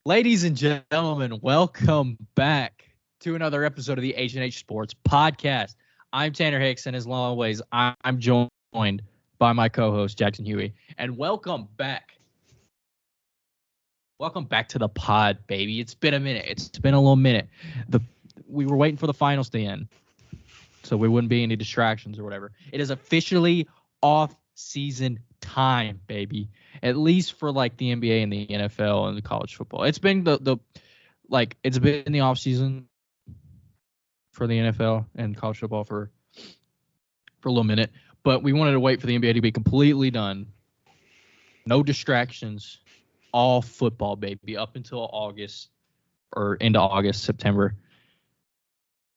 Ladies and gentlemen, welcome back to another episode of the H+H Sports Podcast. I'm Tanner Hicks, and as always, I'm joined by my co-host, Jackson Huey. And welcome back. Welcome back to the pod, baby. It's been a minute. It's been a little minute. We were waiting for the finals to end, so we wouldn't be any distractions or whatever. It is officially off-season time, baby. At least for like the NBA and the NFL and the college football. It's been it's been the off season for the NFL and college football for a little minute, but we wanted to wait for the NBA to be completely done. No distractions, all football, baby, up until August or into August, September.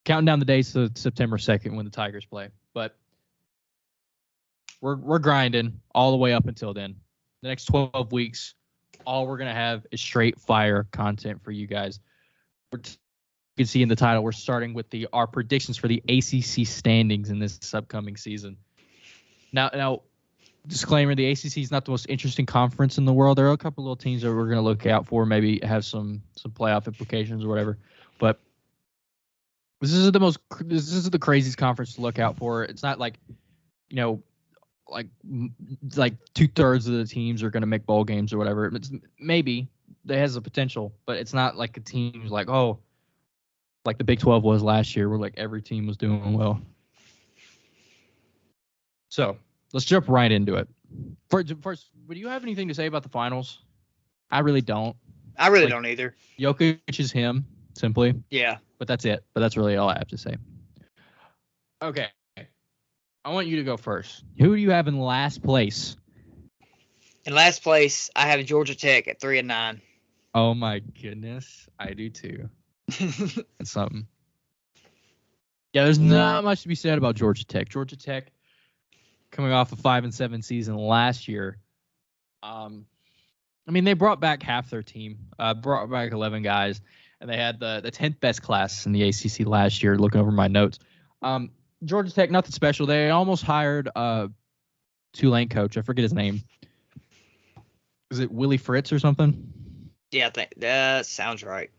Counting down the days to September 2nd when the Tigers play. But we're grinding all the way up until then. The next 12 weeks, all we're going to have is straight fire content for you guys. You can see in the title, we're starting with our predictions for the ACC standings in this upcoming season. Now, disclaimer, the ACC is not the most interesting conference in the world. There are a couple little teams that we're going to look out for, maybe have some playoff implications or whatever. But this is the craziest conference to look out for. It's not like, like 2/3 of the teams are going to make bowl games or whatever. Maybe it has the potential, but it's not like a team like the Big 12 was last year, where like every team was doing well. So let's jump right into it. First, would you have anything to say about the finals? I really don't. I really don't either. Jokic is him, simply. Yeah. But that's it. But that's really all I have to say. Okay. I want you to go first. Who do you have in last place? In last place, I have Georgia Tech at 3-9. Oh my goodness, I do too. That's something. Yeah, there's not much to be said about Georgia Tech. Georgia Tech, coming off a 5-7 season last year. They brought back half their team. Brought back 11 guys, and they had the 10th best class in the ACC last year. Looking over my notes. Georgia Tech, nothing special. They almost hired Tulane coach. I forget his name. Is it Willie Fritz or something? Yeah, I think that sounds right.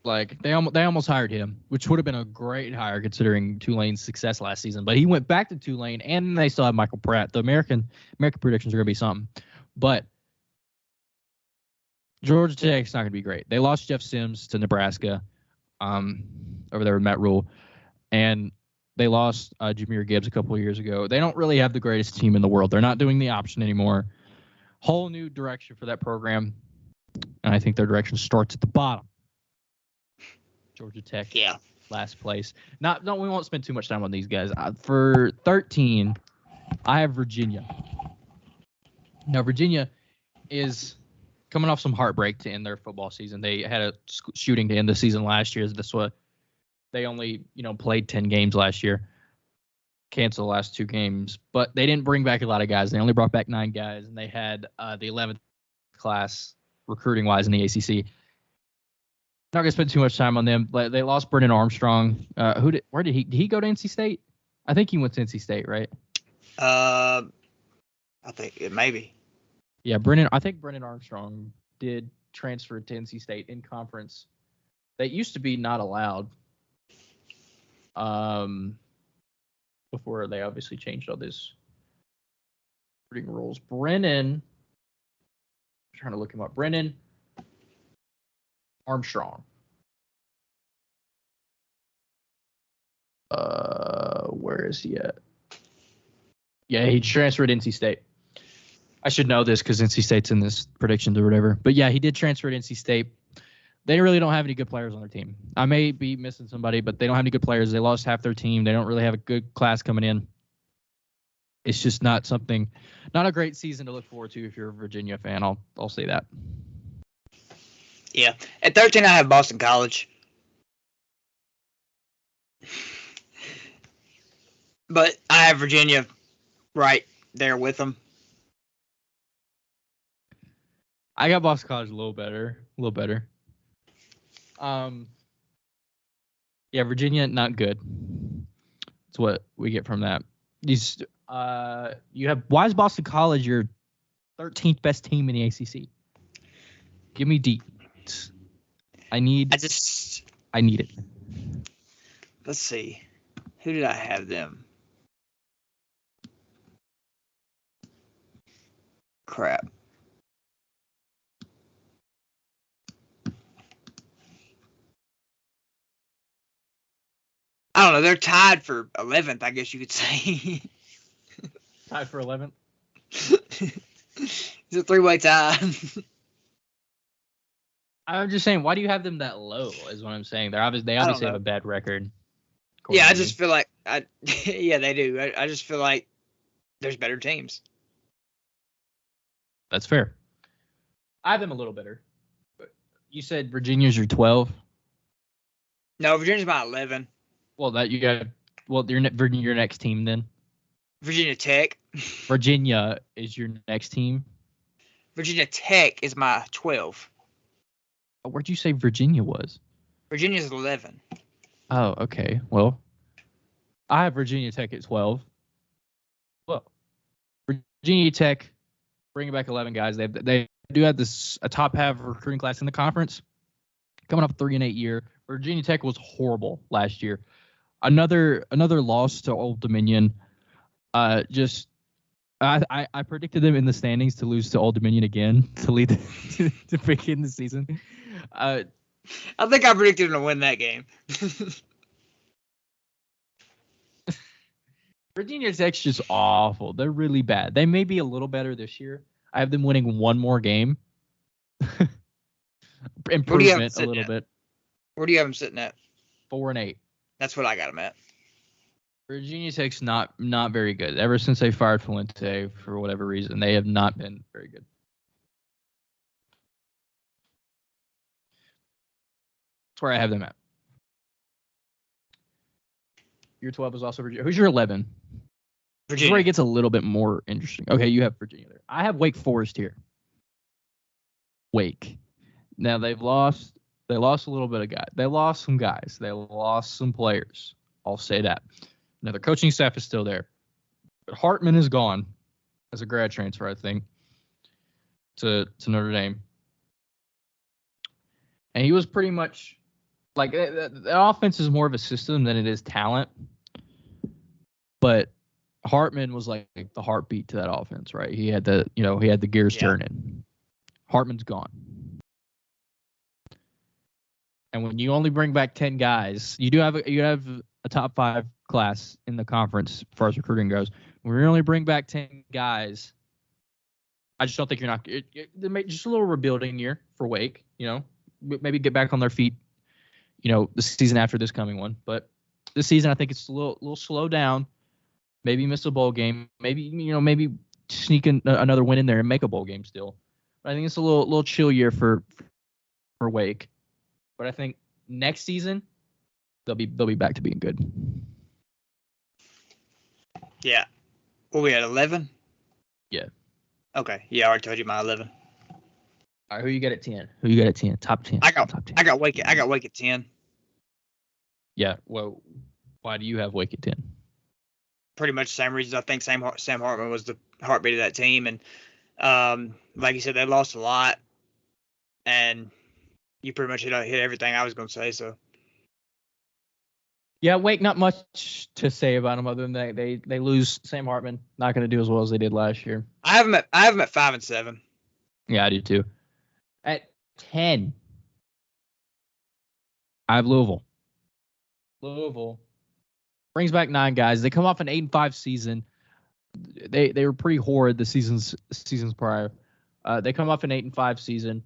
Like they almost hired him, which would have been a great hire considering Tulane's success last season. But he went back to Tulane, and they still have Michael Pratt. The American predictions are going to be something. But Georgia Tech's not going to be great. They lost Jeff Sims to Nebraska over there with Matt Rule. And they lost Jahmyr Gibbs a couple of years ago. They don't really have the greatest team in the world. They're not doing the option anymore. Whole new direction for that program. And I think their direction starts at the bottom. Georgia Tech, yeah, last place. We won't spend too much time on these guys. For 13, I have Virginia. Now, Virginia is coming off some heartbreak to end their football season. They had a shooting to end the season last year. They only, played 10 games last year, canceled the last 2 games, but they didn't bring back a lot of guys. They only brought back 9 guys, and they had the 11th class recruiting-wise in the ACC. Not gonna spend too much time on them. But they lost Brennan Armstrong. Where did he go to NC State? I think he went to NC State, right? I think it maybe. Yeah, I think Brennan Armstrong did transfer to NC State in conference. That used to be not allowed. Before they obviously changed all these recruiting rules. Brennan, I'm trying to look him up. Brennan Armstrong. Where is he at? Yeah, he transferred to NC State. I should know this because NC State's in this predictions or whatever. But yeah, he did transfer to NC State. They really don't have any good players on their team. I may be missing somebody, but they don't have any good players. They lost half their team. They don't really have a good class coming in. It's just not a great season to look forward to if you're a Virginia fan. I'll say that. Yeah. At 13, I have Boston College. But I have Virginia right there with them. I got Boston College a little better. Yeah, Virginia, not good. That's what we get from that. Why is Boston College your 13th best team in the ACC? Give me deep. it. I need it. Let's see. Who did I have them? Crap. I don't know. They're tied for 11th, I guess you could say. Tied for 11th? It's a three-way tie. I'm just saying, why do you have them that low? Is what I'm saying. They obviously have a bad record. Yeah, I just feel like yeah, they do. I just feel like there's better teams. That's fair. I have them a little better. You said Virginia's your 12. No, Virginia's my 11. Well, your next team then. Virginia Tech. Virginia is your next team. Virginia Tech is my 12. Where'd you say Virginia was? Virginia's 11. Oh, okay. Well, I have Virginia Tech at 12. Well, Virginia Tech bringing back 11 guys. They do have a top half recruiting class in the conference. Coming off a 3-8 year. Virginia Tech was horrible last year. Another loss to Old Dominion. I predicted them in the standings to lose to Old Dominion again to lead to begin the season. I think I predicted them to win that game. Virginia Tech's just awful. They're really bad. They may be a little better this year. I have them winning one more game. Improvement a little bit. Where do you have them sitting at? 4-8. That's what I got them at. Virginia Tech's not very good. Ever since they fired Fuente for whatever reason, they have not been very good. That's where I have them at. Your 12 is also Virginia. Who's your 11? Virginia. This is where it gets a little bit more interesting. Okay, you have Virginia there. I have Wake Forest here. Wake. Now they lost a little bit of guys. They lost some guys. They lost some players. I'll say that. Now their coaching staff is still there. But Hartman is gone as a grad transfer, I think, to Notre Dame. And he was pretty much like the offense is more of a system than it is talent. But Hartman was like the heartbeat to that offense, right? He had the gears turning. Hartman's gone. And when you only bring back 10 guys, you have a top 5 class in the conference as far as recruiting goes. When you only bring back 10 guys, I just don't think you're not. Just a little rebuilding year for Wake. Maybe get back on their feet. The season after this coming one, but this season I think it's a little slow down. Maybe miss a bowl game. Maybe sneak in another win in there and make a bowl game still. But I think it's a little chill year for Wake. But I think next season they'll be back to being good. Yeah. What we at 11? Yeah. Okay. Yeah, I already told you my 11. All right, who you got at 10? Who you got at 10? Top 10. I got top 10. I got Wake at 10. Yeah. Well, why do you have Wake at 10? Pretty much the same reasons. I think Sam Hartman was the heartbeat of that team, and like you said, they lost a lot, and you pretty much hit everything I was going to say. So. Yeah, Wake, not much to say about them other than they lose Sam Hartman. Not going to do as well as they did last year. I have them at 5 and 7. Yeah, I do too. At 10, I have Louisville. Louisville brings back 9 guys. They come off an 8-5 season. They were pretty horrid the seasons prior. They come off an 8-5 season.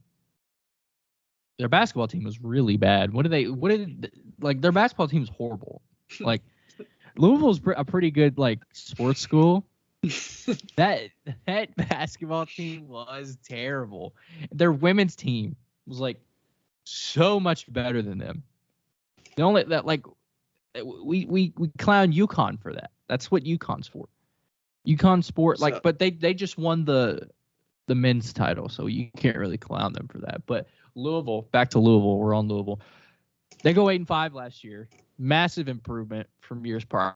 Their basketball team was really bad. Their basketball team is horrible. Like Louisville's a pretty good sports school. That basketball team was terrible. Their women's team was so much better than them. The only that we clown UConn for that. That's what UConn's for. UConn sport but they just won the men's title, so you can't really clown them for that. But Louisville, back to Louisville. We're on Louisville. They go 8-5 last year. Massive improvement from years prior.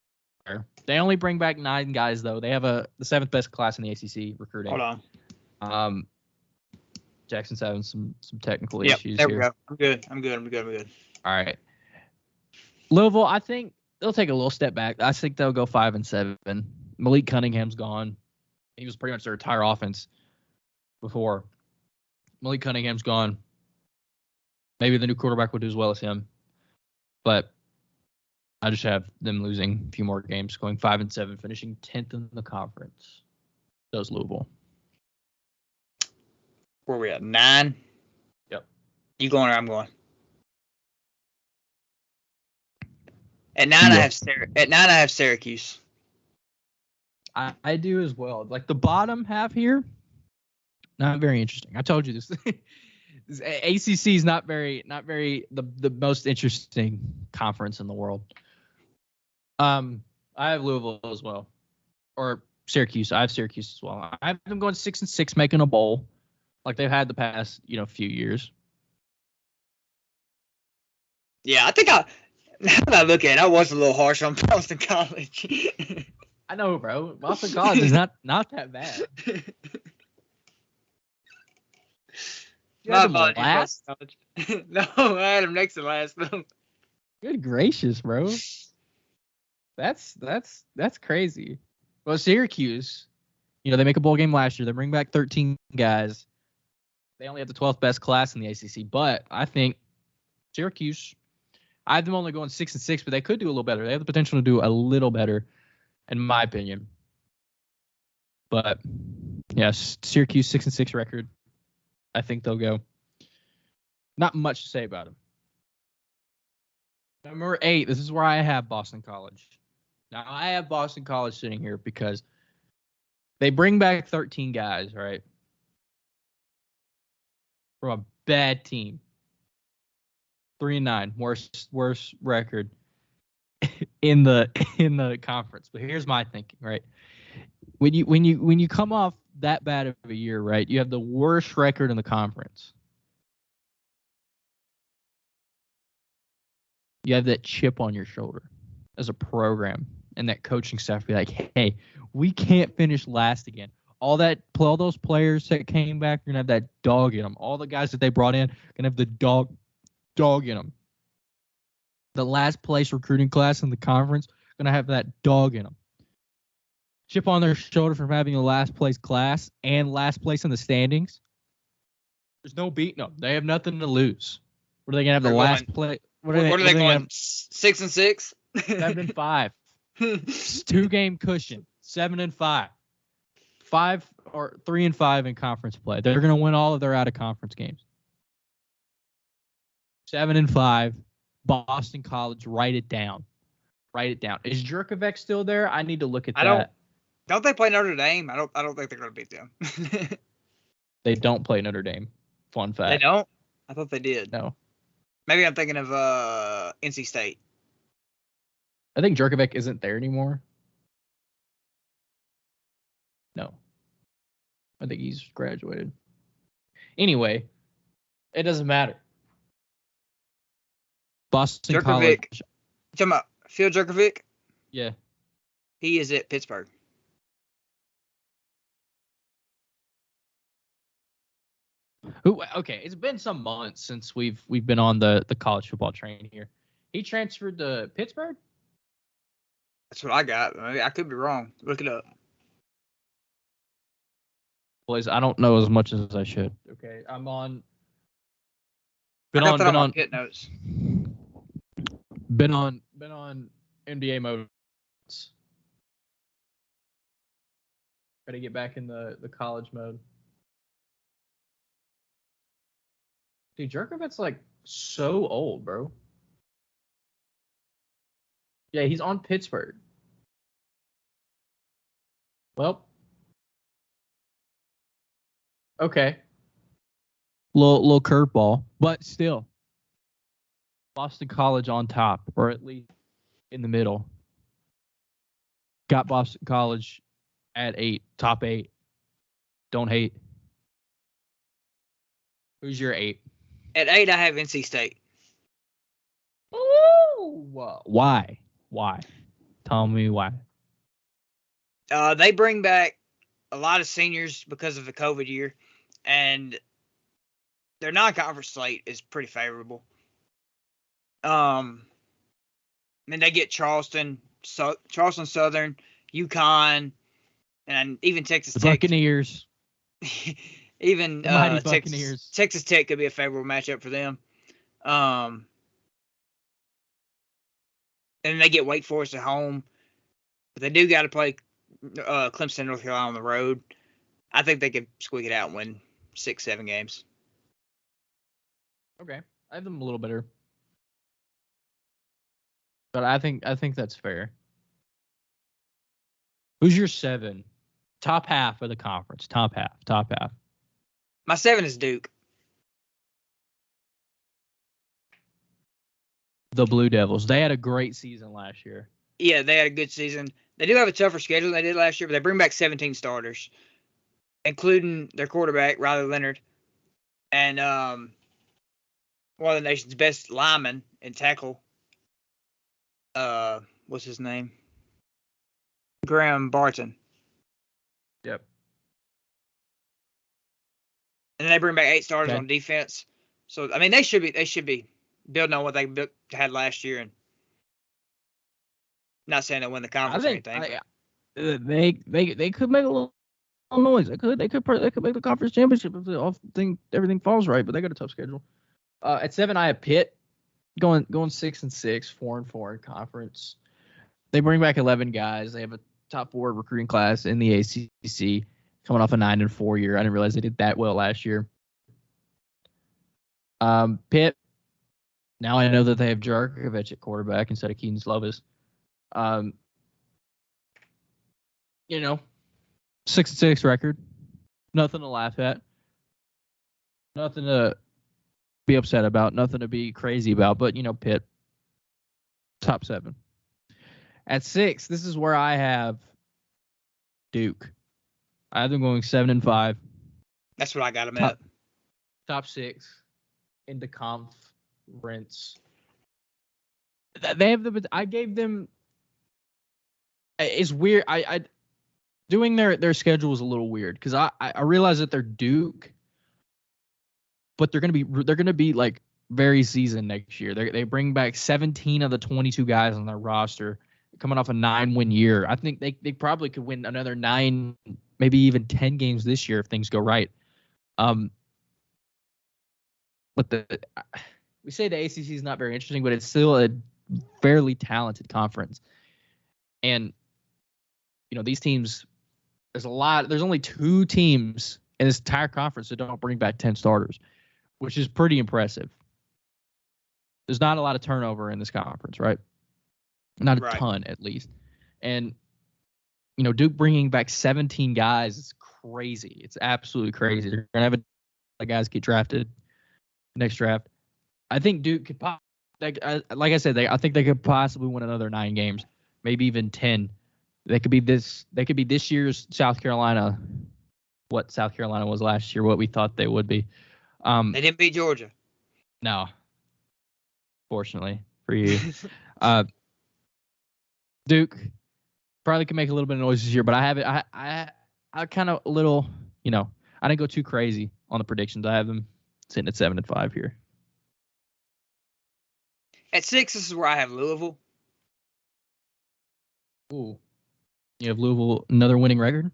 They only bring back 9 guys though. They have the 7th best class in the ACC recruiting. Hold on. Jackson's having some technical Yep, issues there here. we go. I'm good. All right. Louisville, I think they'll take a little step back. I think they'll go 5-7. Malik Cunningham's gone. He was pretty much their entire offense before. Malik Cunningham's gone. Maybe the new quarterback will do as well as him. But I just have them losing a few more games, going 5-7, finishing 10th in the conference. Does Louisville. Where are we at? 9? Yep. You going or I'm going? At 9, Yeah. I have Syracuse. I do as well. Like the bottom half here, not very interesting. I told you this. This ACC is not very the most interesting conference in the world. I have Louisville as well, or Syracuse. I have Syracuse as well. I have them going 6-6, making a bowl, like they've had the past few years. Yeah, I think now that I look at it, I was a little harsh on Boston College. I know, bro. Boston College is not that bad. You had them last? No, I had them next to last though. Good gracious, bro. That's crazy. Well, Syracuse, they make a bowl game last year. They bring back 13 guys. They only have the 12th best class in the ACC, but I think Syracuse, I have them only going 6-6, but they could do a little better. They have the potential to do a little better, in my opinion. But yes, Syracuse 6-6 record. I think they'll go. Not much to say about them. Number 8, this is where I have Boston College. Now, I have Boston College sitting here because they bring back 13 guys, right? From a bad team. 3-9, worst record in the conference. But here's my thinking, right? When you come off that bad of a year, right? You have the worst record in the conference. You have that chip on your shoulder as a program, and that coaching staff be like, hey, we can't finish last again. All those players that came back are gonna have that dog in them. All the guys that they brought in gonna have the dog in them. The last place recruiting class in the conference gonna have that dog in them. Chip on their shoulder from having a last place class and last place in the standings. There's no beating them. They have nothing to lose. What are they gonna have the last play? What are they going? 6-6? 7-5. 2-game cushion. 7-5. 5 or 3-5 in conference play. They're gonna win all of their out of conference games. 7-5. Boston College. Write it down. Is Jurkovec still there? I need to look at that. Don't they play Notre Dame? I don't think they're gonna beat them. They don't play Notre Dame. Fun fact. They don't? I thought they did. No. Maybe I'm thinking of NC State. I think Jurkovec isn't there anymore. No. I think he's graduated. Anyway, it doesn't matter. Boston Jurkovec. College. You talking about Phil Jurkovec? Yeah. He is at Pittsburgh. Okay, it's been some months since we've been on the college football train here. He transferred to Pittsburgh? That's what I got. I could be wrong. Look it up. Boys, I don't know as much as I should. Okay, I'm on. Been on Pit Notes. Been on NBA mode. Try to get back in the college mode. Dude, Jurkovec's like so old, bro. Yeah, he's on Pittsburgh. Well, okay. Little curveball, but still. Boston College on top, or at least in the middle. Got Boston College at 8, top 8. Don't hate. Who's your 8? At 8, I have NC State. Ooh, why? Tell me why. They bring back a lot of seniors because of the COVID year, and their non-conference slate is pretty favorable. And they get Charleston Southern, UConn, and even Texas The Tech. Buccaneers. Even The mighty Buccaneers. Texas Tech could be a favorable matchup for them. And they get Wake Forest at home. But they do got to play Clemson, North Carolina on the road. I think they could squeak it out and win 6-7 games. Okay. I have them a little better. But I think that's fair. Who's your 7? Top half of the conference. Top half. My 7 is Duke. The Blue Devils. They had a great season last year. Yeah, they had a good season. They do have a tougher schedule than they did last year, but they bring back 17 starters, including their quarterback, Riley Leonard, and one of the nation's best linemen in tackle. What's his name? Graham Barton. Yep. And they bring back 8 starters Okay. on defense. So I mean, they should be building on what they had last year, and not saying they win the conference or anything. They could make a little noise. They could make the conference championship if everything falls right. But they got a tough schedule. At 7, I have Pitt going 6-6, 4-4 in conference. They bring back 11 guys. They have a top 4 recruiting class in the ACC, coming off a 9-4 year. I didn't realize they did that well last year. Pitt. Now I know that they have Jarkovic at quarterback instead of Keaton Slovis. 6-6 record. Nothing to laugh at. Nothing to be upset about. Nothing to be crazy about. But, Pitt, top 7. At 6, this is where I have Duke. I have them going 7-5. That's what I got them at. Top 6 in the conference. They have I gave them. It's weird. I doing their schedule is a little weird because I realize that they're Duke, but they're gonna be like very seasoned next year. They bring back 17 of the 22 guys on their roster, coming off a 9-win year. I think they probably could win another 9, maybe even 10 games this year if things go right. But we say the ACC is not very interesting, but it's still a fairly talented conference. And, these teams, there's only 2 teams in this entire conference that don't bring back 10 starters, which is pretty impressive. There's not a lot of turnover in this conference, right? Not a ton, at least. And, Duke bringing back 17 guys is crazy. It's absolutely crazy. They're going to have a lot of guys get drafted next draft. I think Duke could like I said, I think they could possibly win another 9 games, maybe even 10. They could be this year's South Carolina, what South Carolina was last year, what we thought they would be. They didn't beat Georgia. No. Fortunately for you. Duke probably can make a little bit of noise this year, but I have it. I kind of a little, I didn't go too crazy on the predictions. I have them sitting at 7-5 here. At 6, this is where I have Louisville. Ooh. You have Louisville, another winning record?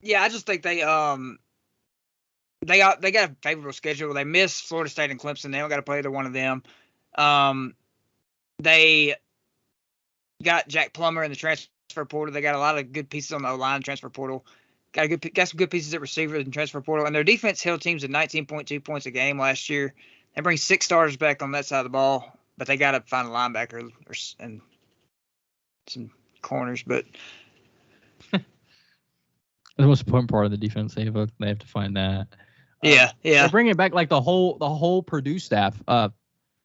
Yeah, I just think they got a favorable schedule. They miss Florida State and Clemson. They don't got to play either one of them. They got Jack Plummer in the transfer portal. They got a lot of good pieces on the O-line transfer portal. Got some good pieces at receiver in the transfer portal. And their defense held teams at 19.2 points a game last year. They bring 6 starters back on that side of the ball, but they got to find a linebacker and some corners. But the most important part of the defense, they have to find that. Yeah. They're bringing back like the whole Purdue staff.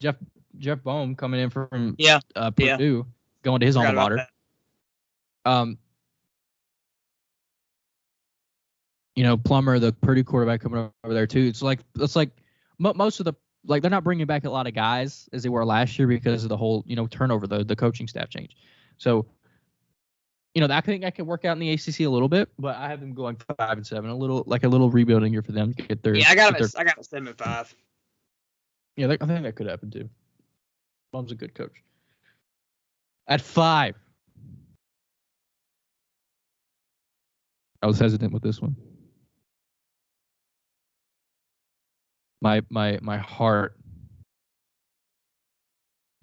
Jeff Bohm coming in from Purdue, going to his alma mater. Plummer, the Purdue quarterback, coming over there too. It's like most of the they're not bringing back a lot of guys as they were last year because of the whole turnover, the coaching staff change. So I think I can work out in the ACC a little bit, but I have them going 5-7, a little rebuilding year for them to get their. Yeah, I got them at 7-5. Yeah, I think that could happen too. Mom's a good coach. At 5, I was hesitant with this one. My heart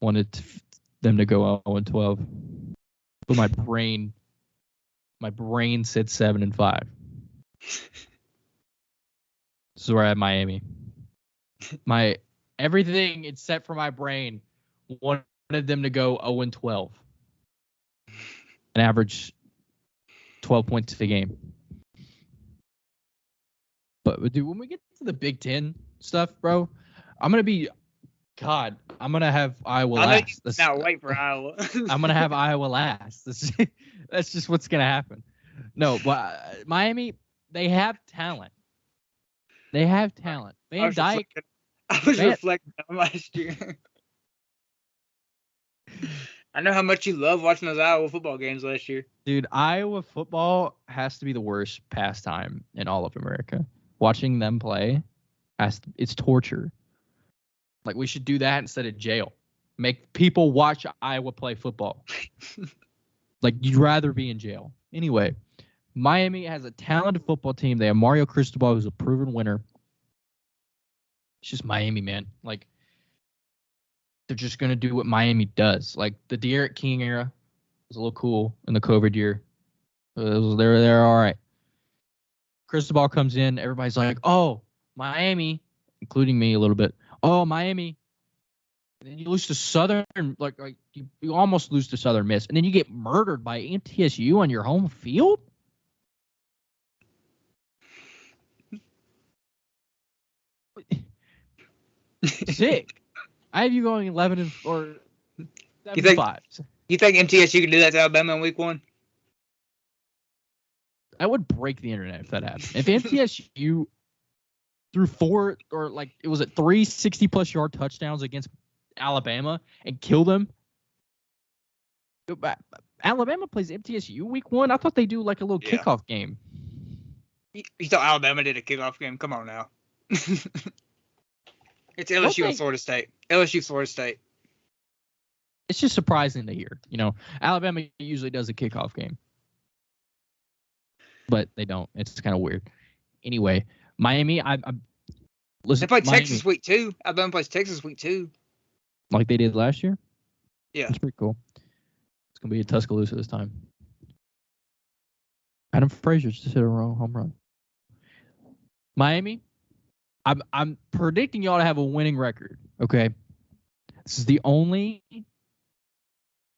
wanted them to go 0-12, but my brain said 7-5. This is where I have Miami. Everything except for my brain wanted them to go 0-12 and average 12 points a game. But dude, when we get to the Big Ten stuff, bro, I'm gonna have Iowa last. Now wait for Iowa. I'm gonna have Iowa last. That's just what's gonna happen. No, but Miami, they have talent. Van Dyke. I was reflecting on last year. I know how much you love watching those Iowa football games last year. Dude, Iowa football has to be the worst pastime in all of America. Watching them play, it's torture. Like, we should do that instead of jail. Make people watch Iowa play football. Like, you'd rather be in jail. Anyway, Miami has a talented football team. They have Mario Cristobal, who's a proven winner. It's just Miami, man. Like, they're just going to do what Miami does. Like, the De'Aaron King era was a little cool in the COVID year. They're all right. Cristobal comes in. Everybody's like, oh, Miami, including me a little bit. Oh, Miami. And then you lose to Southern. Like you almost lose to Southern Miss. And then you get murdered by MTSU on your home field? Sick. I have you going 11 or 7-5. You think MTSU can do that to Alabama in week 1? I would break the internet if that happened. If MTSU threw 4 or it was at 3 60-plus yard touchdowns against Alabama and killed them. Alabama plays MTSU week 1. I thought they do a little kickoff game. You thought Alabama did a kickoff game? Come on now. It's LSU and Florida State. LSU, Florida State. It's just surprising to hear. Alabama usually does a kickoff game. But they don't. It's kind of weird. Anyway, Miami, listen. They play Texas week 2. Alabama plays Texas week 2. Like they did last year? Yeah. That's pretty cool. It's going to be a Tuscaloosa this time. Adam Frazier just hit a home run. Miami, I'm predicting y'all to have a winning record, okay? This is the only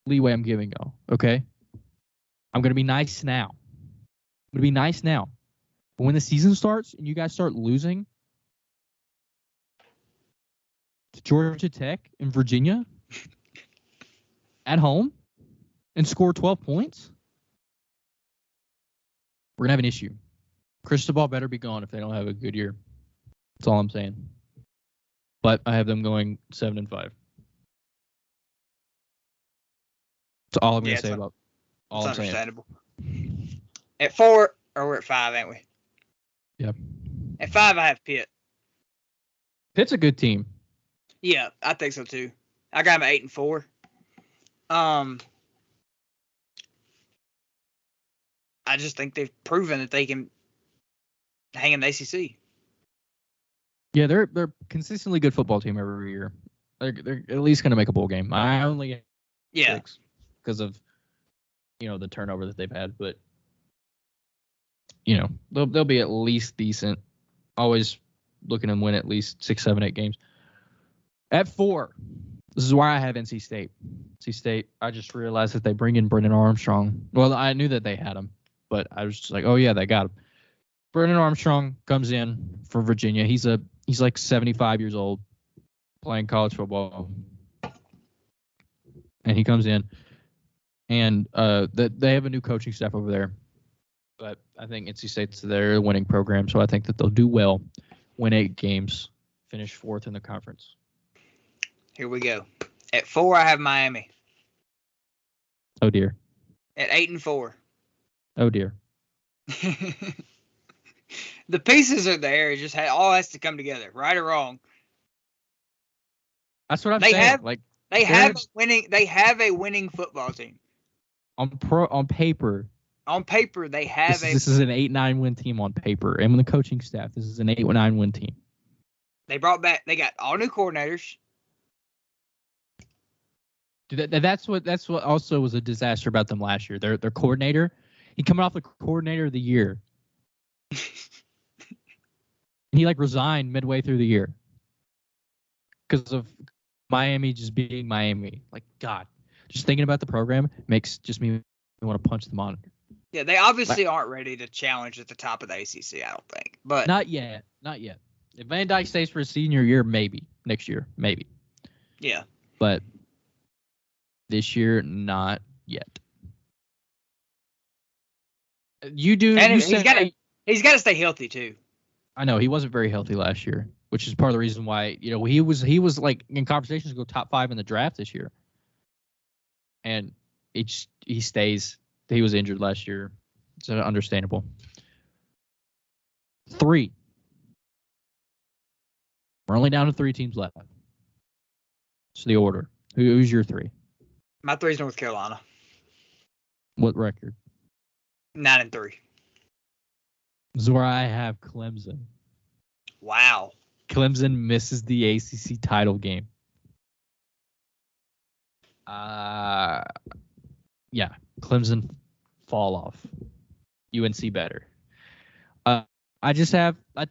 leeway I'm giving y'all, okay? I'm going to be nice now. But when the season starts and you guys start losing to Georgia Tech and Virginia at home and score 12 points, we're going to have an issue. Cristobal better be gone if they don't have a good year. That's all I'm saying. But I have them going 7-5. That's all I'm going to say about all I'm saying. Understandable. At 4, or we're at 5, ain't we? Yep. At 5, I have Pitt. Pitt's a good team. Yeah, I think so too. I got them at 8-4. I just think they've proven that they can hang in the ACC. Yeah, they're consistently good football team every year. They're at least going to make a bowl game. I only 6 because of the turnover that they've had, but they'll be at least decent. Always looking to win at least 6, 7, 8 games. At 4, this is why I have NC State. NC State, I just realized that they bring in Brennan Armstrong. Well, I knew that they had him, but I was just like, oh yeah, they got him. Brennan Armstrong comes in for Virginia. He's like 75 years old, playing college football, and he comes in, and they have a new coaching staff over there. But I think NC State's their winning program, so I think that they'll do well, win 8 games, finish 4th in the conference. Here we go. At 4, I have Miami. Oh dear. At 8-4, Oh dear. The pieces are there. It just all has to come together, right or wrong. That's what I'm saying. They have a winning football team. On paper. On paper, they have this is an 8-9 win team on paper. And with the coaching staff, this is an 8-9 win team. They got all new coordinators. Dude, that's what also was a disaster about them last year. Their coordinator, he coming off the coordinator of the year. And he resigned midway through the year because of Miami just being Miami. God, just thinking about the program makes just me want to punch the monitor. Yeah, they obviously aren't ready to challenge at the top of the ACC, I don't think. But not yet. If Van Dyke stays for his senior year, maybe. Next year, maybe. Yeah. But this year, not yet. You do. And he's got to stay healthy too. I know he wasn't very healthy last year, which is part of the reason why he was in conversations to go top 5 in the draft this year, and he stays. He was injured last year. It's understandable. 3. We're only down to 3 teams left. It's the order. Who's your 3? My 3 is North Carolina. What record? 9-3. This is where I have Clemson. Wow. Clemson misses the ACC title game. Yeah, Clemson fall off. UNC better. I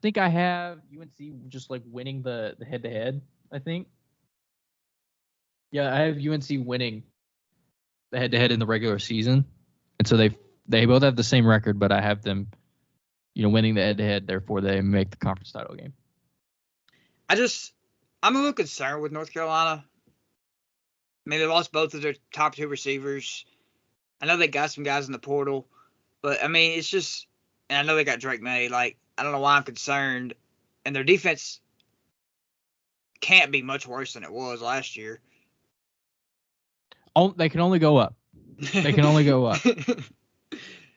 think I have UNC just winning the head-to-head, I think. Yeah, I have UNC winning the head-to-head in the regular season. And so they both have the same record, but I have them, winning the head-to-head, therefore they make the conference title game. I'm a little concerned with North Carolina. I mean, they lost both of their top 2 receivers. I know they got some guys in the portal, but I mean, it's just, and I know they got Drake May. I don't know why I'm concerned. And their defense can't be much worse than it was last year. They can only go up. They can only go up.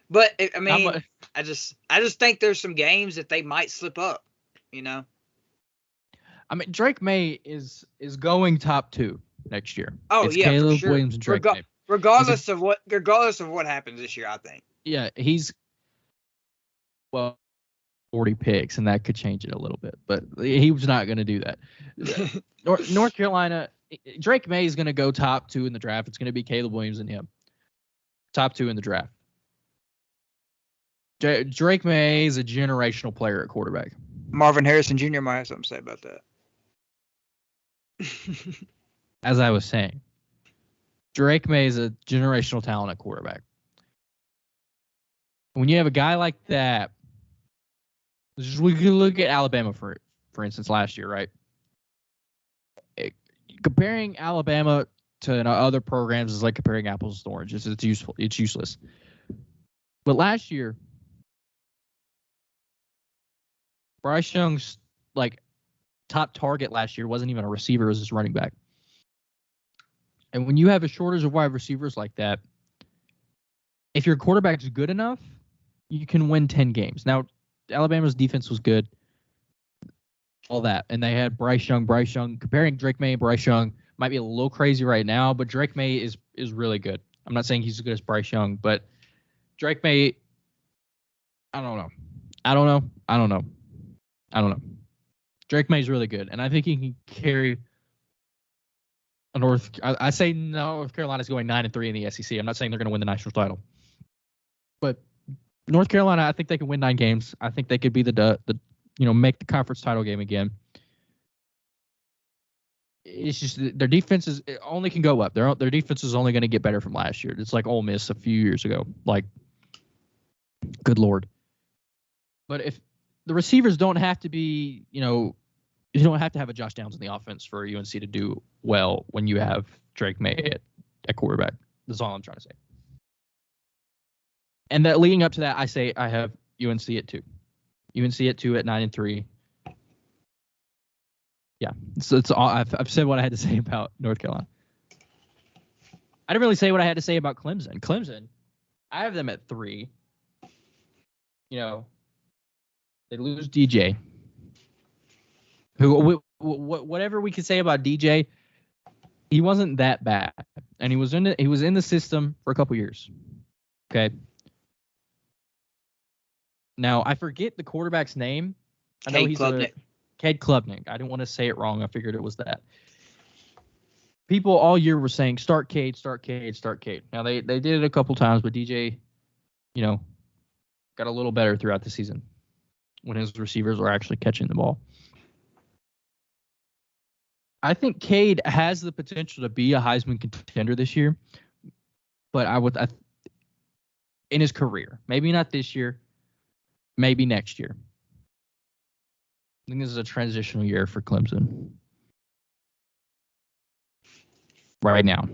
But I mean, I just think there's some games that they might slip up. I mean, Drake May is going top 2 next year. Oh, it's yeah, Caleb for sure. Williams and Drake May. Regardless of what happens this year, I think. Yeah, he's 40 picks, and that could change it a little bit. But he was not going to do that. North Carolina, Drake May is going to go top 2 in the draft. It's going to be Caleb Williams and him. Top 2 in the draft. Drake May is a generational player at quarterback. Marvin Harrison Jr. might have something to say about that. As I was saying, Drake May is a generational talent at quarterback. When you have a guy like that, we can look at Alabama for instance last year, right? Comparing Alabama to other programs is like comparing apples to oranges. It's useful. It's useless. But last year, Bryce Young's top target last year wasn't even a receiver; it was his running back. And when you have a shortage of wide receivers like that, if your quarterback's good enough, you can win 10 games. Now, Alabama's defense was good, all that, and they had Bryce Young. Comparing Drake May and Bryce Young might be a little crazy right now, but Drake May is really good. I'm not saying he's as good as Bryce Young, but Drake May, I don't know. Drake May's really good, and I think he can carry I say North Carolina's going 9-3 in the SEC. I'm not saying they're going to win the national title, but North Carolina, I think they can win 9 games. I think they could be the make the conference title game again. It's just their defense only can go up. Their defense is only going to get better from last year. It's like Ole Miss a few years ago. Good Lord. But if the receivers don't have to be, you don't have to have a Josh Downs in the offense for UNC to do well when you have Drake May at quarterback. That's all I'm trying to say. And that leading up to that, I say I have UNC at 2. UNC at 2 at 9-3. Yeah, so it's all. I've said what I had to say about North Carolina. I didn't really say what I had to say about Clemson. Clemson, I have them at 3. you know, they lose DJ. Who, whatever we could say about DJ, he wasn't that bad, and he was in the system for a couple years. Okay. Now I forget the quarterback's name. I know he's Cade Klubnik. I didn't want to say it wrong. I figured it was that. People all year were saying start Cade, start Cade, start Cade. Now they did it a couple times, but DJ, got a little better throughout the season when his receivers were actually catching the ball. I think Cade has the potential to be a Heisman contender this year, but in his career, maybe not this year, maybe next year. I think this is a transitional year for Clemson. Right now.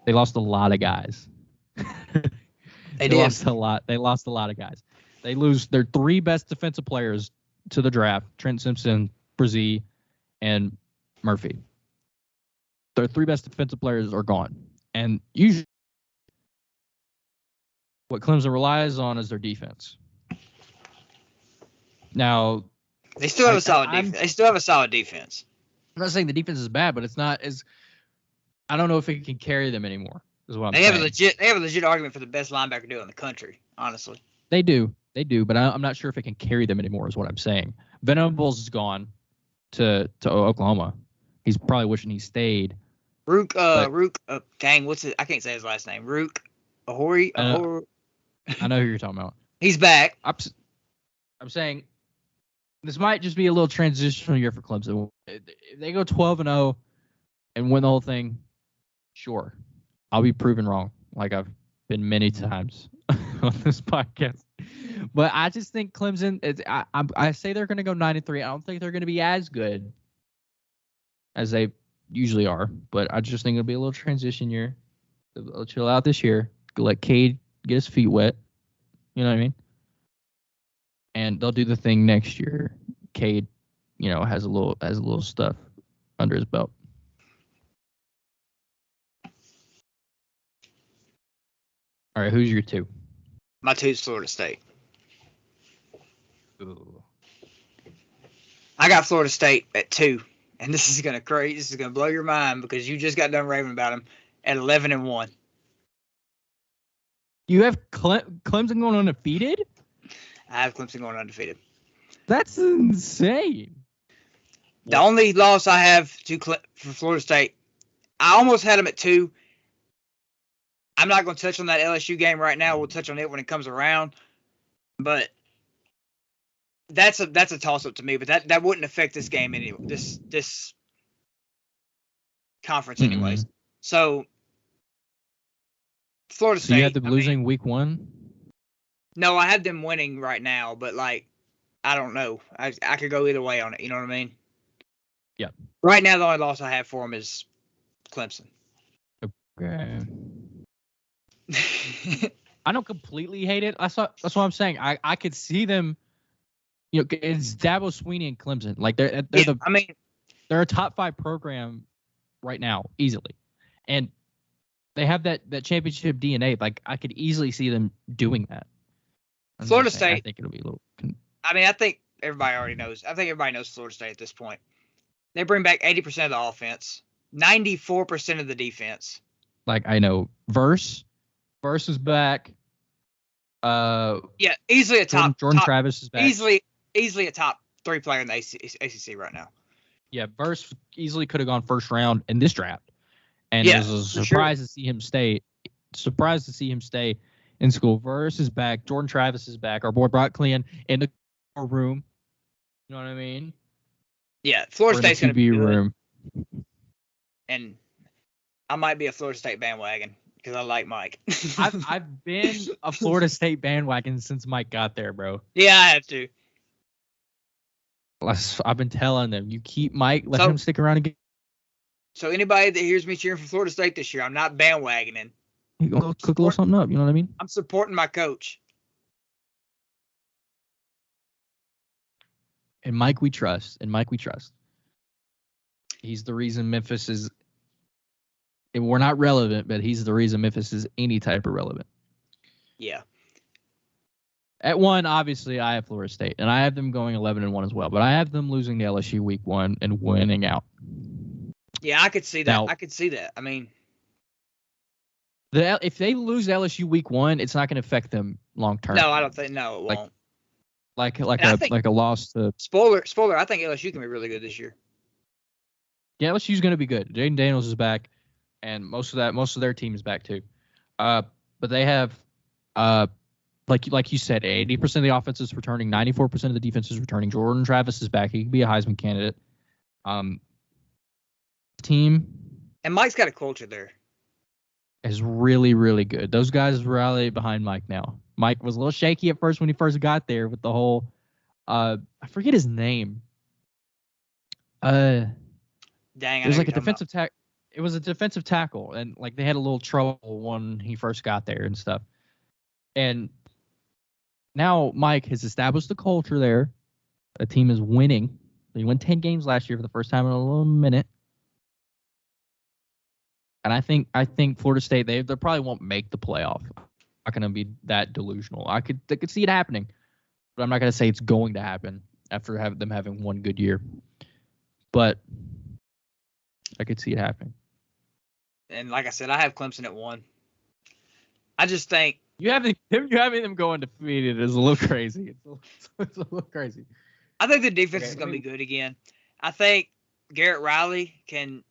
They lost a lot of guys. They lost a lot. They lost a lot of guys. They lose their three best defensive players to the draft: Trent Simpson, Brzee, and Murphy. Their three best defensive players are gone. And usually what Clemson relies on is their defense. Now, they still have a solid defense. They still have a solid defense. I'm not saying the defense is bad, but it's not as. I don't know if it can carry them anymore. Is what I'm saying. They have a legit argument for the best linebacker duo in the country. Honestly, they do, but I'm not sure if it can carry them anymore. Is what I'm saying. Venables is gone to Oklahoma. He's probably wishing he stayed. Rook, dang, what's it? I can't say his last name. Rook, Ahori. I know who you're talking about. He's back. I'm saying this might just be a little transitional year for Clemson. If they go 12-0 and win the whole thing, sure, I'll be proven wrong, like I've been many times on this podcast. But I just think Clemson. I say they're going to go 9-3. I don't think they're going to be as good as they usually are. But I just think it'll be a little transition year. They'll chill out this year. Let Cade get his feet wet. You know what I mean? And they'll do the thing next year. Cade, has a little stuff under his belt. All right, who's your two? My two is Florida State. Ooh. I got Florida State at 2, and this is gonna blow your mind because you just got done raving about them at 11-1. You have Clemson going undefeated? I have Clemson going undefeated. That's insane. The only loss I have for Florida State, I almost had them at 2. I'm not going to touch on that LSU game right now. We'll touch on it when it comes around. But that's a toss-up to me. But that wouldn't affect this game anyway. This conference, anyways. So Florida State. You had them losing week 1. No, I have them winning right now. But I don't know. I could go either way on it. You know what I mean? Yeah. Right now, the only loss I have for them is Clemson. Okay. I don't completely hate it. That's what I'm saying. I could see them. It's Dabo Swinney and Clemson. They're a top 5 program right now, easily, and they have that championship DNA. I could easily see them doing that. Florida State. I think it'll be a little. I think everybody already knows. I think everybody knows Florida State at this point. They bring back 80% of the offense, 94% of the defense. I know Verse is back. Easily a top. Jordan Travis is back. Easily a top 3 player in the ACC right now. Yeah, Verse easily could have gone first round in this draft, and it was a surprise to see him stay. Surprised to see him stay in school. Verse is back. Jordan Travis is back. Our boy Brock Clean in the room. You know what I mean? Yeah, Florida State's going to be room. And I might be a Florida State bandwagon because I like Mike. I've been a Florida State bandwagon since Mike got there, bro. Yeah, I have to. I've been telling them, you keep Mike, let him stick around again. So anybody that hears me cheering for Florida State this year, I'm not bandwagoning. You go cook a little something up, you know what I mean? I'm supporting my coach. And Mike we trust. He's the reason Memphis is. And we're not relevant, but he's the reason Memphis is any type of relevant. Yeah. At 1, obviously, I have Florida State, and I have them going 11-1 as well. But I have them losing to LSU week 1 and winning out. Yeah, I could see that. Now, I could see that. I mean, if they lose LSU week 1, it's not going to affect them long term. no, I don't think. No, it won't. Like a loss to spoiler. I think LSU can be really good this year. Yeah, LSU's going to be good. Jaden Daniels is back, and most of their team is back too. But they have, like you said, 80% of the offense is returning, 94% of the defense is returning. Jordan Travis is back. He could be a Heisman candidate. Team and Mike's got a culture there. Is really, really good. Those guys rally behind Mike now. Mike was a little shaky at first when he first got there with the whole, I forget his name. Dang, it was like a defensive tackle. It was a defensive tackle, and like they had a little trouble when he first got there and stuff. And now Mike has established the culture there. The team is winning. They won 10 games last year for the first time in a little minute. And I think Florida State they probably won't make the playoff. I'm not going to be that delusional. I could see it happening, but I'm not going to say it's going to happen after them having one good year. But I could see it happening. And like I said, I have Clemson at 1. I just think you having them going defeated is a little crazy. It's a little crazy. I think the defense is going to be good again. I think Garrett Riley can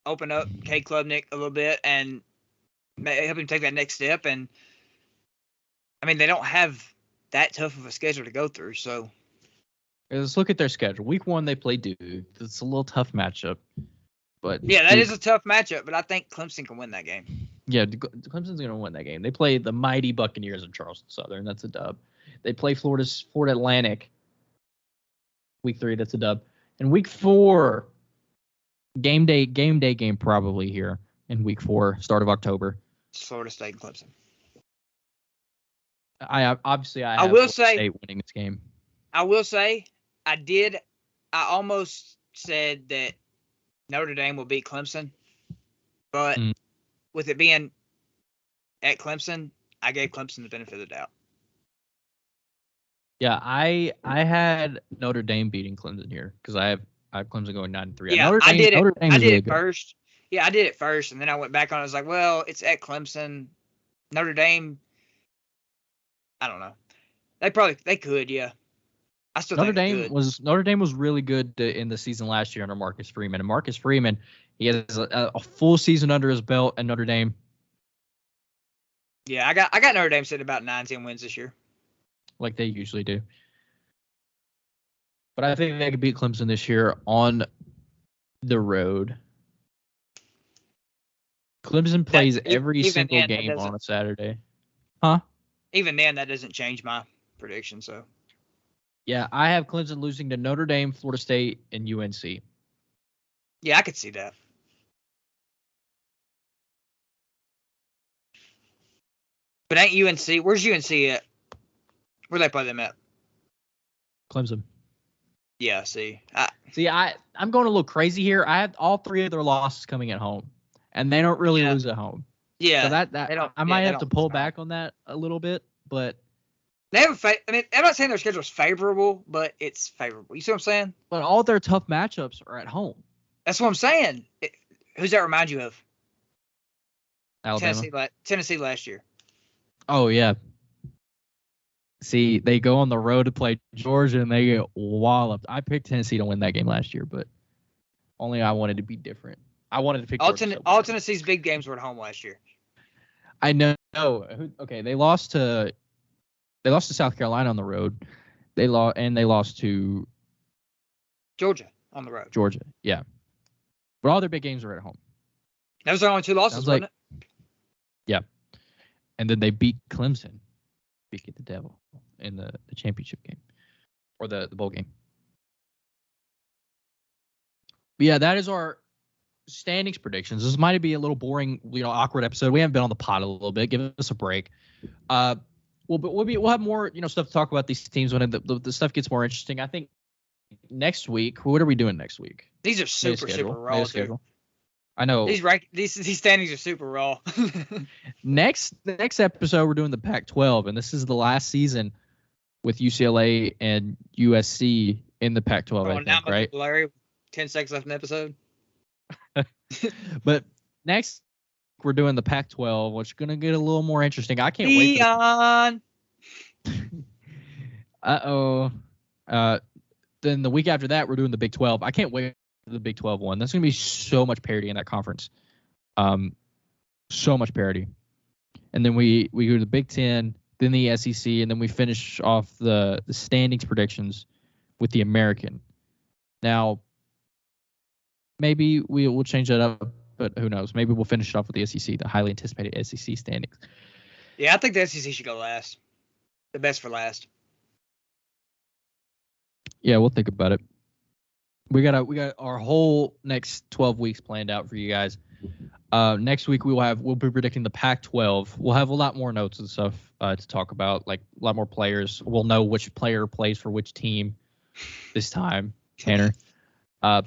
open up Cade Klubnik a little bit and help him take that next step. And I mean, they don't have that tough of a schedule to go through. So let's look at their schedule. Week 1, they play Duke. It's a little tough matchup. But yeah, that is a tough matchup, but I think Clemson can win that game. Yeah, Clemson's going to win that game. They play the mighty Buccaneers of Charleston Southern. That's a dub. They play Florida Atlantic week 3. That's a dub. And week 4, game day game probably here in week 4, start of October. Florida State and Clemson. I have Florida State winning this game. I will say I almost said that Notre Dame will beat Clemson, but with it being at Clemson, I gave Clemson the benefit of the doubt. Yeah, I had Notre Dame beating Clemson here because I have Clemson going 9-3. Yeah, I did it first. Yeah, I did it first, and then I went back on it. I was like, well, it's at Clemson. Notre Dame, I don't know. They could, yeah. I still Notre think Dame was really good in the season last year under Marcus Freeman. And Marcus Freeman, he has a full season under his belt at Notre Dame. Yeah, I got Notre Dame sitting about 9-10 wins this year, like they usually do. But I think they could beat Clemson this year on the road. Clemson plays every single game on a Saturday. Huh? Even then, that doesn't change my prediction. So. Yeah, I have Clemson losing to Notre Dame, Florida State, and UNC. Yeah, I could see that. But ain't UNC? Where's UNC at? Where they play them at? Clemson. Yeah, see. I'm going a little crazy here. I have all 3 of their losses coming at home, and they don't really lose at home. Yeah. So I might have to pull back on that a little bit, but they have I'm not saying their schedule is favorable, but it's favorable. You see what I'm saying? But all their tough matchups are at home. That's what I'm saying. Who's that remind you of? Alabama. Tennessee last year. Oh, yeah. See, they go on the road to play Georgia, and they get walloped. I picked Tennessee to win that game last year, but only I wanted to be different. I wanted to pick all Tennessee's big games were at home last year. I know. Okay, they lost to South Carolina on the road. They lost to Georgia on the road. Georgia, yeah. But all their big games were at home. Those are only 2 losses, wasn't it? Yeah. And then they beat Clemson, beat the Devil in the championship game or the bowl game. But yeah, that is our standings predictions. This might be a little boring, awkward episode. We haven't been on the pod a little bit. Give us a break. We'll have more, stuff to talk about these teams when the stuff gets more interesting. I think next week. What are we doing next week? These are super raw. I know these standings are super raw. Next episode, we're doing the Pac-12, and this is the last season with UCLA and USC in the Pac-12, I think, right? Larry, 10 seconds left in the episode. But next, we're doing the Pac-12, which is going to get a little more interesting. I can't wait. Uh-oh. Then the week after that, we're doing the Big 12. I can't wait for the Big 12 one. That's going to be so much parity in that conference. So much parity. And then we go to the Big 10, then the SEC, and then we finish off the standings predictions with the American. Now, maybe we'll change that up, but who knows? Maybe we'll finish it off with the SEC, the highly anticipated SEC standings. Yeah, I think the SEC should go last. The best for last. Yeah, we'll think about it. We got our whole next 12 weeks planned out for you guys. Next week we'll be predicting the Pac-12. We'll have a lot more notes and stuff to talk about, like a lot more players. We'll know which player plays for which team this time, Tanner. But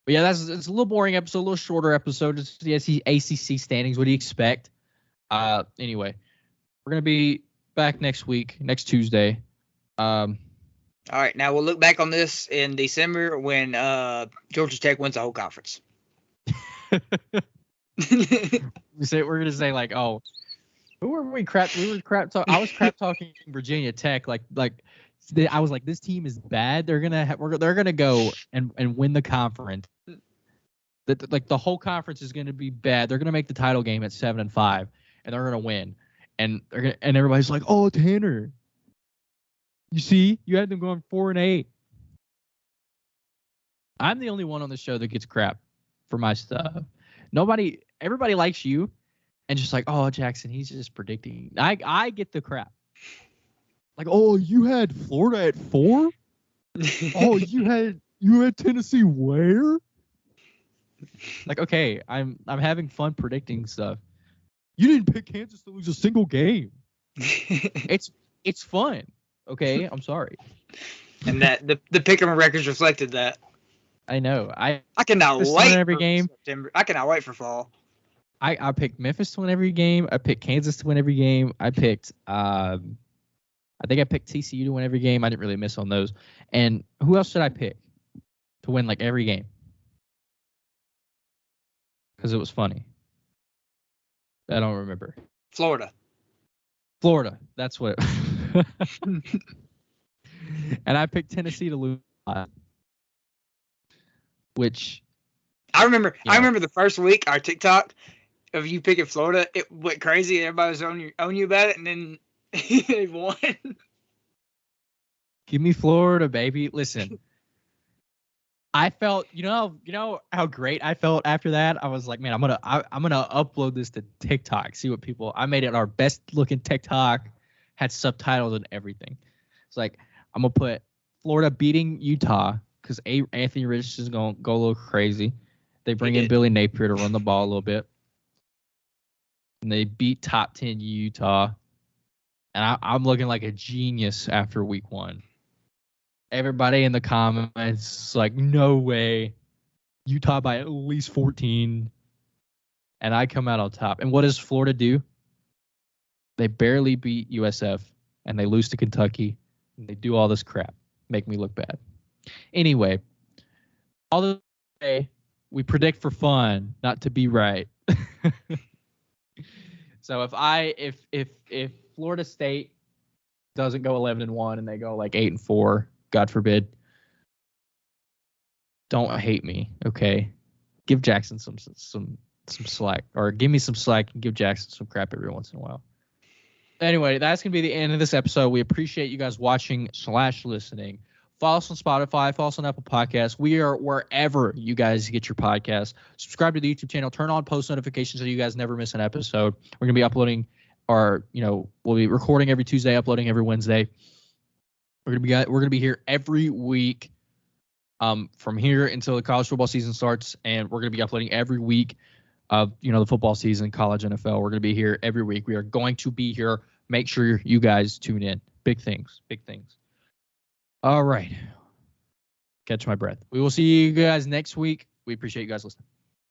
yeah, it's a little boring episode, a little shorter episode. It's the ACC standings. What do you expect? Anyway, we're gonna be back next week, next Tuesday. All right, now we'll look back on this in December when Georgia Tech wins the whole conference. We're gonna say like, oh, who were we crap? We were crap talk. I was crap talking Virginia Tech. I was like, this team is bad. They're gonna go and win the conference. The whole conference is gonna be bad. They're gonna make the title game at 7-5, and they're gonna win. And everybody's like, oh, Tanner, you see, you had them going 4-8. I'm the only one on the show that gets crap for my stuff. Everybody likes you, and just like, oh, Jackson, he's just predicting. I get the crap. Like, oh, you had Florida at 4? Oh, you had Tennessee where? Like, okay, I'm having fun predicting stuff. You didn't pick Kansas to lose a single game. It's fun. Okay, I'm sorry. And that the Pick'em records reflected that. I know. I cannot wait every game. September. I cannot wait for fall. I picked Memphis to win every game. I picked Kansas to win every game. I picked I think I picked TCU to win every game. I didn't really miss on those. And who else did I pick to win like every game? Because it was funny. I don't remember. Florida. That's what. And I picked Tennessee to lose. Which I remember. I remember the first week our TikTok of you picking Florida, it went crazy. Everybody was on you about it, and then they won. Give me Florida, baby. Listen, I felt, you know how great I felt after that. I was like, man, I'm gonna upload this to TikTok. See what people. I made it our best looking TikTok. Had subtitles and everything. It's like I'm gonna put Florida beating Utah because Anthony Rich is gonna go a little crazy. They bring in Billy Napier to run the ball a little bit, and they beat top 10 Utah. And I'm looking like a genius after week 1. Everybody in the comments like, no way, Utah by at least 14, and I come out on top. And what does Florida do? They barely beat USF, and they lose to Kentucky, and they do all this crap. Make me look bad. Anyway, all the way, we predict for fun, not to be right. So if Florida State doesn't go 11-1 and they go like 8-4, God forbid, don't hate me, okay? Give Jackson some slack, or give me some slack and give Jackson some crap every once in a while. Anyway, that's going to be the end of this episode. We appreciate you guys watching / listening. Follow us on Spotify. Follow us on Apple Podcasts. We are wherever you guys get your podcasts. Subscribe to the YouTube channel. Turn on post notifications so you guys never miss an episode. We're going to be uploading we'll be recording every Tuesday, uploading every Wednesday. We're going to be here every week from here until the college football season starts, and we're going to be uploading every week of the football season, college, NFL. We're going to be here every week. We are going to be here. Make sure you guys tune in. Big things. All right. Catch my breath. We will see you guys next week. We appreciate you guys listening.